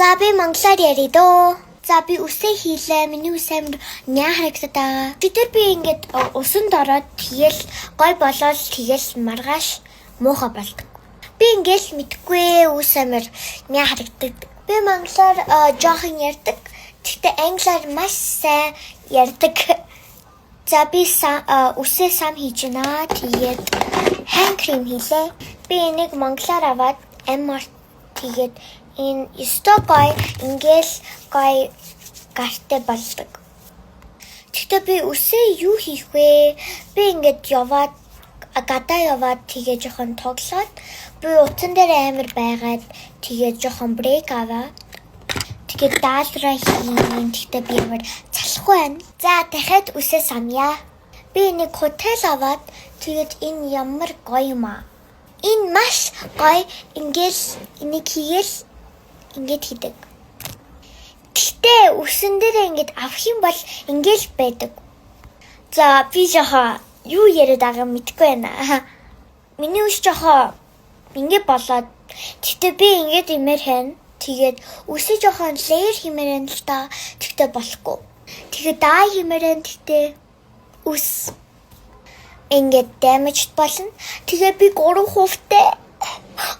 За би монголоор яриа дөө. За би үсээ хийлээ. Миний үс амир няа харагдаад байгаа. Тэгтэр би ингээд усанд ороод тэгэл гой болоод тэгэл маргааш муухай болдог. Би ингээд мэдгүй үс амир няа харагддаг. Би монголоор жоохон ярьдаг. Тэгтээ англиар маш сайн ярьдаг. За би үсээ сам хийж байна. Тэгээд hand cream хийлээ. Би энийг монголоор аваад амар тэгээд энэ стокой ингээл гой гартай болдог. Тэгтээ би үсээ юу хийх вэ? Би ингээд яваад гадаа яваад тэгээ жоохон тоглоод би утсан дээр амар байгаад тэгээ жоохон брейк аваад тэгээд даалраа хийн. Тэгтээ би амар залахгүй байна. За дахиад үсээ самья. Би нэг хотел аваад тэгээд энэ ямар гоё юм аа. Энэ маш гоё. Ингээл энийг хийгээл ингээд хийдэг. Гэтэ үсэн дээр ингээд авах юм бол ингээл байдаг. За би жохоо юу яриад байгаа мэдгүй байна. Миний үс жохоо ингээд болоод гэтэ би ингээд имэр хэн. Тэгээд үсээ жоохон layer хэмээрэн л та. Тэгтээ болохгүй. Тэгээд даа хэмээрэн тэгтээ үс ингээд damaged болно. Тэгээ би 3%-тэй.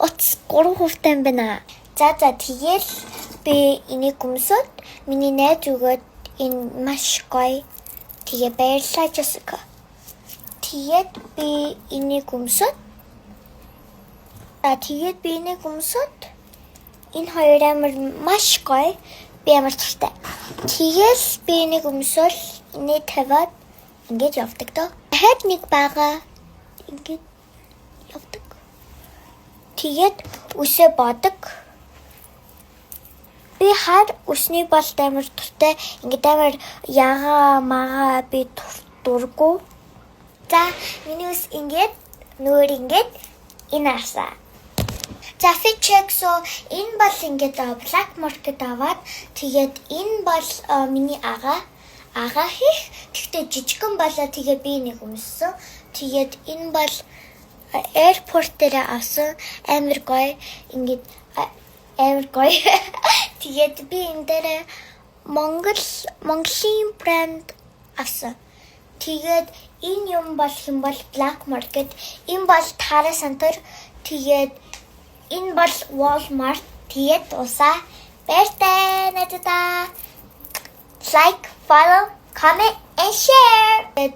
Утас 3%-тай юм байна. За тэгэл би энийг гүмсөд миний найз өгөөд энэ маш гоё. Тэгээ баярлалаа Jessica. Тэгээд би энийг гүмсөд энэ хоёр амар маш гоё. Би амар туртай. Тэгээд би энийг гүмсөөл энийг тавиад ингээд явдаг доо. Дахиад нэг байгаа. Ингээд явдаг. Тэгээд үсээ бодог. Би хар үсний болт амар туртай. Ингээд амар ягаа мага би дургу. За миний үс ингээд нөр ингээд энэ асаа. За fit check so энэ бол ингээд black market аваад тэгээд энэ бол миний ага хийх. Тэгтээ жижигхэн болоо тэгээ би нэг өмссөн. Тэгээд энэ бол airport дээр авсан амар гоё. Ингээд амар гоё. Тэгээд би энэ дээр Монголын брэнд авсан. Тэгээд энэ юм бол хэм бол black market. Энэ бол Tara Center. Тэгээд энэ бол Walmart. Тэгээд усаа баяртай надад. Like, follow, comment, and share.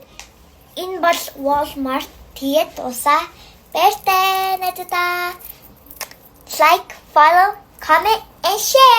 Энэ бол Walmart. Тэгээд усаа баяртай надад. Like, follow, comment, and share.